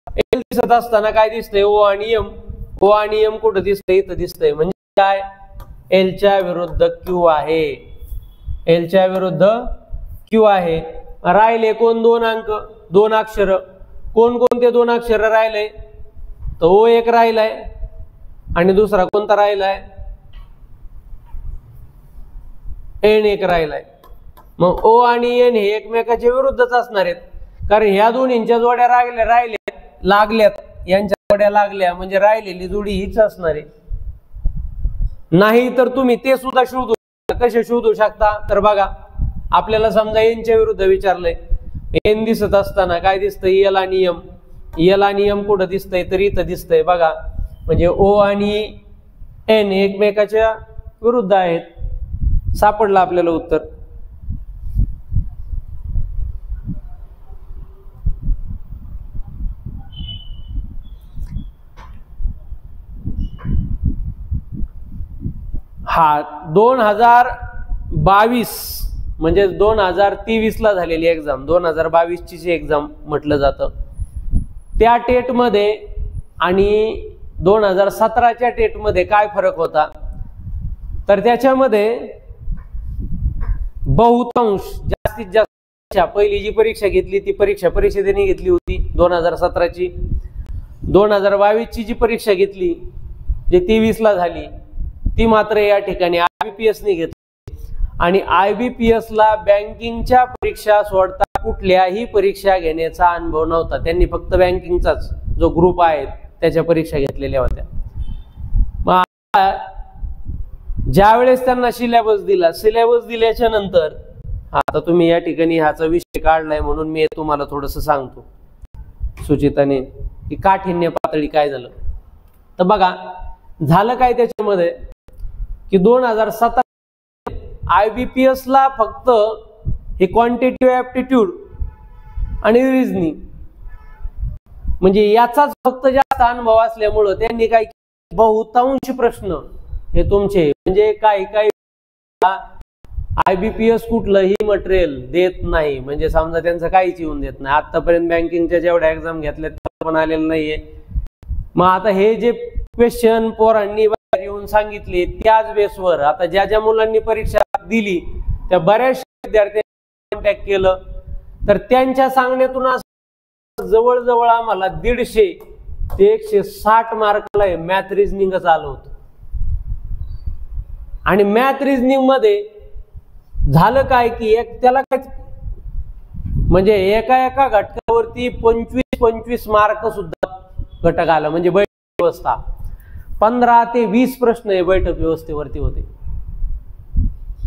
एल दिसत असताना काय दिसतंय? ओ आणि एम. ओ आणि एम कुठं दिसतंय? इथं दिसतंय. म्हणजे काय? एलच्या विरुद्ध क्यू आहे. एलच्या विरुद्ध क्यू आहे. राहिले कोण? 2 अंक, 2 अक्षर. कोणकोणते 2 अक्षर राहिले? तर ओ एक राहिलाय आणि दुसरा कोणता राहिलाय? एन एक राहिलाय. मग ओ आणि एन हे एकमेकाच्या विरुद्धच असणार आहेत, कारण ह्या दोन्हींच्या जोड्या लागल्यात, यांच्या जोड्या लागल्या म्हणजे राहिलेली जोडी हीच असणार आहे. नाही तर तुम्ही ते सुद्धा शोधू शकता. कसे शोधू शकता? तर बघा आपल्याला समजा एनच्या विरुद्ध विचारलंय. एन दिसत असताना काय दिसतंय? एल आणि एम. एल आणि एम कुठं दिसतंय? तर इथं दिसतंय. बघा म्हणजे ओ आणि एन एकमेकाच्या विरुद्ध आहेत. सापडलं आपल्याला उत्तर. हा 2022 म्हणजे 2023 ला झालेली एक्झाम, 2022 ची एक्झाम म्हटलं जातं. त्या टेट मध्ये आणि 2017च्या टेट मध्ये काय फरक होता? तर त्याच्यामध्ये बहुतांश जास्तीत जास्त पहिली जी परीक्षा घेतली ती परीक्षा परिषदेने घेतली होती 2017ची. 2022 ची जी परीक्षा घेतली जे 23 ला झाली ती मात्र या ठिकाणी IBPS ने घेतली. आणि IBPS ला बँकिंगच्या परीक्षा सोडता कुठल्याही परीक्षा घेण्याचा अनुभव नव्हता. त्यांनी फक्त बँकिंगचाच जो ग्रुप आहे त्याच्या परीक्षा घेतलेल्या होत्या. मग ज्या वेळेस त्यांना सिलेबस दिल्याच्या नंतर आता तुम्ही या ठिकाणी ह्याचा विषय काढलाय म्हणून मी तुम्हाला थोडंसं सांगतो सुचिताने की काठिण्य पातळी काय झालं. तर बघा झालं काय त्याच्यामध्ये की 2017 IBPS ला फक्त हे क्वांटिटेटिव्ह ऍप्टिट्यूड आणि रिझनिंग म्हणजे याचाच फक्त जास्त अनुभव असल्यामुळं त्यांनी काय बहुतांश प्रश्न हे तुमचे म्हणजे काही IBPS कुठलंही मटेरियल देत नाही. म्हणजे समजा त्यांचं काहीच येऊन देत नाही. आतापर्यंत बँकिंगच्या जेवढ्या एक्झाम घेतल्या त्या पण आलेलं नाहीये. मग आता हे जे क्वेश्चन पोरांनी बाहेर येऊन येऊन सांगितले त्याच बेसवर आता ज्या ज्या मुलांनी परीक्षा दिली त्या बऱ्याच विद्यार्थ्यांनी कॉन्टॅक्ट केलं, तर त्यांच्या सांगण्यातून जवळजवळ आम्हाला 150 ते 160 मार्काला मॅथ रिझनिंगच आलं होतं. आणि मॅथ रिझनिंग मध्ये झालं काय की त्याला काय म्हणजे एका एका घटकावरती 25-25 मार्क सुद्धा घटक आला. म्हणजे बैठक व्यवस्था 15 ते 20 प्रश्न हे बैठक व्यवस्थेवरती होते.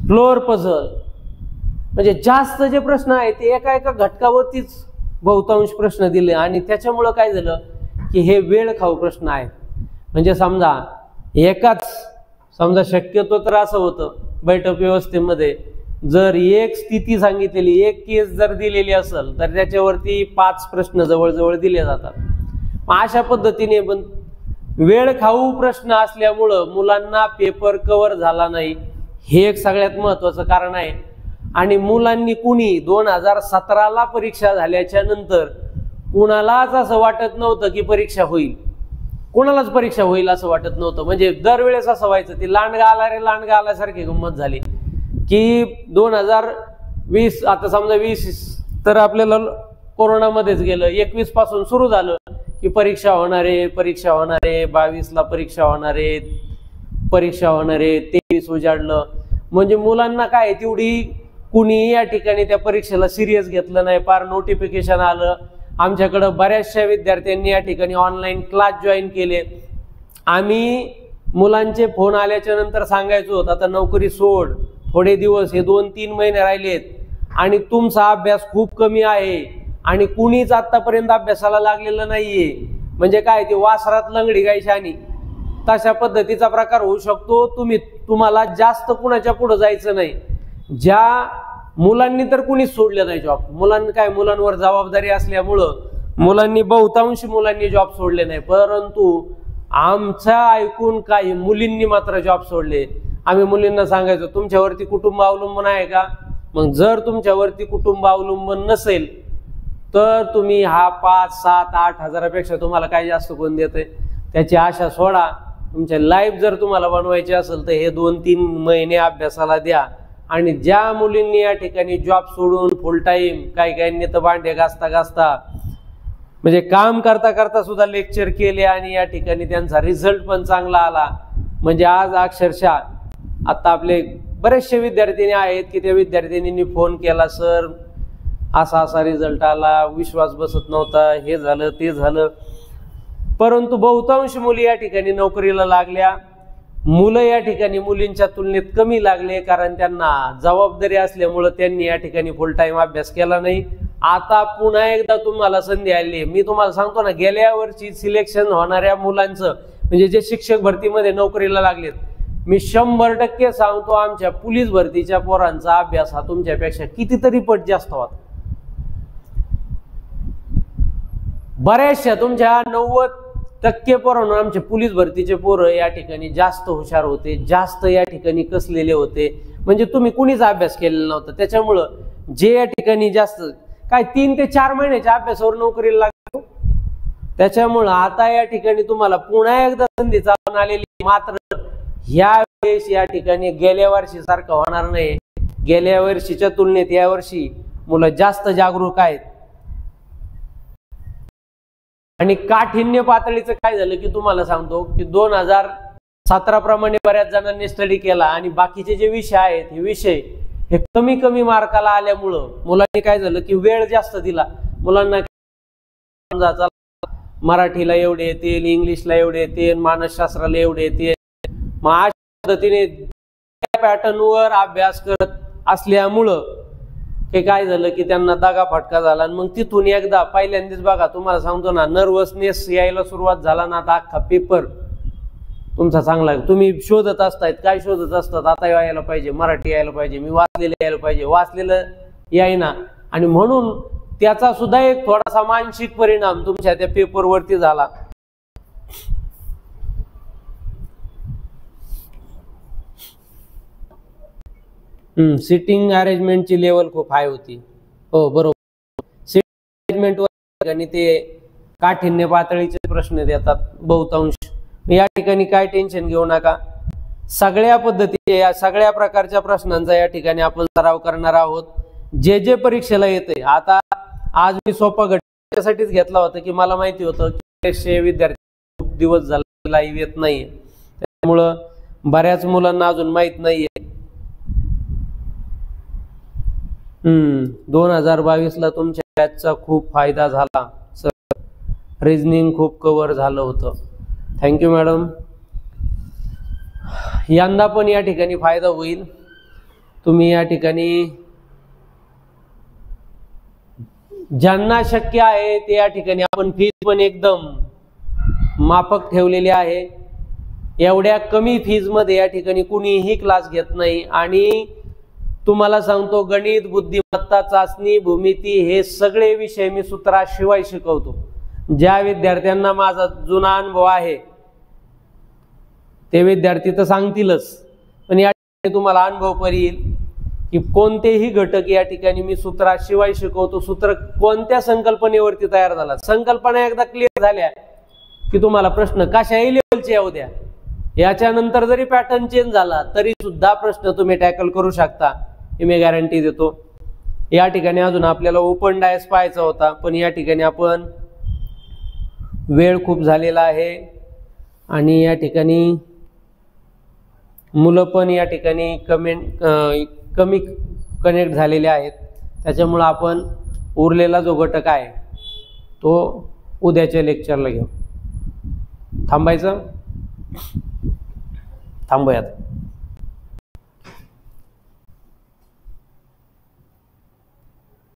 फ्लोअर पझल म्हणजे जास्त जे प्रश्न आहेत ते एका एका घटकावरतीच बहुतांश प्रश्न दिले. आणि त्याच्यामुळं काय झालं की हे वेळ खाऊ प्रश्न आहेत. म्हणजे समजा शक्यतो तर असं होतं बैठक व्यवस्थेमध्ये जर एक स्थिती सांगितलेली, एक केस जर दिलेली असेल तर त्याच्यावरती 5 प्रश्न जवळजवळ दिले जातात. अशा पद्धतीने पण वेळ खाऊ प्रश्न असल्यामुळं मुलांना पेपर कव्हर झाला नाही, हे एक सगळ्यात महत्वाचं कारण आहे. आणि मुलांनी कुणी 2017ला परीक्षा झाल्याच्या नंतर कुणालाच असं वाटत नव्हतं की परीक्षा होईल, कुणालाच परीक्षा होईल असं वाटत नव्हतं. म्हणजे दरवेळेस असं व्हायचं, ती लांडगा आला रे लांडगा आल्यासारखी गंमत झाली की 2020 आता समजा 20 तर आपल्याला कोरोनामध्येच गेलं, 21 पासून सुरू झालं की परीक्षा होणार आहे, परीक्षा होणार आहे, 22ला परीक्षा होणार आहे, परीक्षा होणार आहे, 23 उजाडलं. म्हणजे मुलांना काय तेवढी कुणी या ठिकाणी त्या परीक्षेला सिरियस घेतलं नाही. फार नोटिफिकेशन आलं, आमच्याकडं बऱ्याचशा विद्यार्थ्यांनी या ठिकाणी ऑनलाईन क्लास जॉईन केले. आम्ही मुलांचे फोन आल्याच्या नंतर सांगायचो आता नोकरी सोड, थोडे दिवस हे 2-3 महिने राहिलेत आणि तुमचा अभ्यास खूप कमी आहे आणि कुणीच आतापर्यंत अभ्यासाला लागलेलं नाहीये. म्हणजे काय ते वासरात लंगडी गायची आणि तशा पद्धतीचा प्रकार होऊ शकतो. तुम्हाला जास्त कुणाच्या पुढे जायचं नाही. ज्या मुलांनी तर कुणीच सोडलं नाही जॉब, मुलांवर जबाबदारी असल्यामुळं मुलांनी बहुतांश मुलांनी जॉब सोडले नाही. परंतु आमचा ऐकून काही मुलींनी मात्र जॉब सोडले. आम्ही मुलींना सांगायचो तुमच्यावरती कुटुंब अवलंबून आहे का? मग जर तुमच्यावरती कुटुंब अवलंबून नसेल तर तुम्ही हा 5, 7, 8 हजारापेक्षा तुम्हाला काय जास्त कोण देते त्याची आशा सोडा. तुमच्या लाईफ जर तुम्हाला बनवायची असेल तर हे 2-3 महिने अभ्यासाला द्या. आणि ज्या मुलींनी या ठिकाणी जॉब सोडून फुल टाइम, काही तर भांडे घासता म्हणजे काम करता करता सुद्धा लेक्चर केले आणि या ठिकाणी त्यांचा रिझल्ट पण चांगला आला. म्हणजे आज अक्षरशः आता आपले बरेचसे विद्यार्थी आहेत की त्या विद्यार्थ्यांनी फोन केला, सर असा रिझल्ट आला, विश्वास बसत नव्हता, हे झालं ते झालं. परंतु बहुतांश मुली या ठिकाणी नोकरीला लागल्या. मुलं या ठिकाणी मुलींच्या तुलनेत कमी लागले कारण त्यांना जबाबदारी असल्यामुळे त्यांनी या ठिकाणी फुल टाइम अभ्यास केला नाही. आता पुन्हा एकदा तुम्हाला संधी आली. मी तुम्हाला सांगतो ना, गेल्या वर्षी सिलेक्शन होणाऱ्या मुलांचं म्हणजे जे शिक्षक भरतीमध्ये नोकरीला लागलेत, मी 100% सांगतो आमच्या पोलीस भरतीच्या पोरांचा अभ्यास हा तुमच्यापेक्षा कितीतरी पट जास्त होता. बऱ्याचशा तुमच्या 90% पोरांना आमचे पोलीस भरतीचे पोरं या ठिकाणी जास्त हुशार होते, जास्त या ठिकाणी कसलेले होते. म्हणजे तुम्ही कुणीच अभ्यास केलेला नव्हता. त्याच्यामुळं जे या ठिकाणी जास्त काय 3 ते 4 महिन्याच्या अभ्यासावर नोकरीला लागतो. त्याच्यामुळं आता या ठिकाणी तुम्हाला पुन्हा एकदा संधी चालून आलेली. मात्र या वेळेस या ठिकाणी गेल्या वर्षी सारखं होणार नाही. गेल्या वर्षीच्या तुलनेत या वर्षी मुलं जास्त जागरूक आहेत. आणि काठिण्य पातळीचं काय झालं की तुम्हाला सांगतो की 2017 प्रमाणे बऱ्याच जणांनी स्टडी केला आणि बाकीचे जे विषय आहेत हे विषय हे कमी कमी मार्काला आल्यामुळं मुलांनी काय झालं की वेळ जास्त दिला. मुलांना समजा मराठीला एवढे येतील, इंग्लिशला एवढे येतील, मानसशास्त्राला एवढे येतील. मग अशा पद्धतीने पॅटर्नवर अभ्यास करत असल्यामुळं हे काय झालं की त्यांना दगा फटका झाला. आणि मग तिथून एकदा पहिल्यांदाच बघा तुम्हाला सांगतो ना, नर्वसनेस यायला सुरुवात झाला ना, आता अख्खा पेपर तुमचा चांगला तुम्ही शोधत असतायत. काय शोधत असतात? आता यायला पाहिजे, मराठी यायला पाहिजे, मी वाचलेलं यायला पाहिजे, वाचलेलं यायना. आणि म्हणून त्याचा सुद्धा एक थोडासा मानसिक परिणाम तुमच्या त्या पेपरवरती झाला. सिटिंग अरेंजमेंटची लेवल खूप हाय होती. हो बरोबर. सिटिंग अरेंजमेंटवर आणि ते काठिण्य पातळीचे प्रश्न देतात बहुतांश. या ठिकाणी काय टेन्शन घेऊ नका. सगळ्या पद्धतीने या सगळ्या प्रकारच्या प्रश्नांचा या ठिकाणी आपण सराव करणार आहोत. जे जे परीक्षेला येते, आता आज मी सोपा घटकासाठीच घेतला होता की मला माहिती होतं की विद्यार्थी खूप दिवस झाले लाईव्ह येत नाहीये, त्यामुळं बऱ्याच मुलांना अजून माहित नाहीये. 2022 ला तुमच्या बॅचचा खूप फायदा झाला सर. रिझनिंग खूप कव्हर झालं होतं. Thank you madam. यंदा पण या ठिकाणी फायदा होईल. तुम्ही या ठिकाणी ज्यांना शक्य आहे ते या ठिकाणी आपण फीस पण एकदम माफक ठेवलेली आहे. एवढ्या कमी फीज मध्ये या ठिकाणी कुणीही क्लास घेत नाही. आणि तुम्हाला सांगतो, गणित, बुद्धिमत्ता चाचणी, भूमिती हे सगळे विषय मी सूत्राशिवाय शिकवतो. ज्या विद्यार्थ्यांना माझा जुना अनुभव आहे ते विद्यार्थी तर सांगतीलच, पण या ठिकाणी तुम्हाला अनुभव येईल की कोणतेही घटक या ठिकाणी मी सूत्राशिवाय शिकवतो. सूत्र कोणत्या संकल्पनेवरती तयार झाला, संकल्पना एकदा क्लिअर झाल्या की तुम्हाला प्रश्न कशाही लेवलचे येऊ द्या, याच्यानंतर जरी पॅटर्न चेंज झाला तरी सुद्धा प्रश्न तुम्ही टॅकल करू शकता, हे मी गॅरंटी देतो. या ठिकाणी अजून आपल्याला ओपन डायस पाहायचा होता, पण या ठिकाणी आपण वेळ खूप झालेला आहे आणि या ठिकाणी मुलं पण या ठिकाणी कमी कनेक्ट झालेले आहेत. त्याच्यामुळं आपण उरलेला जो घटक आहे तो उद्याच्या लेक्चरला घेऊ. थांबायचं, थांबूयात.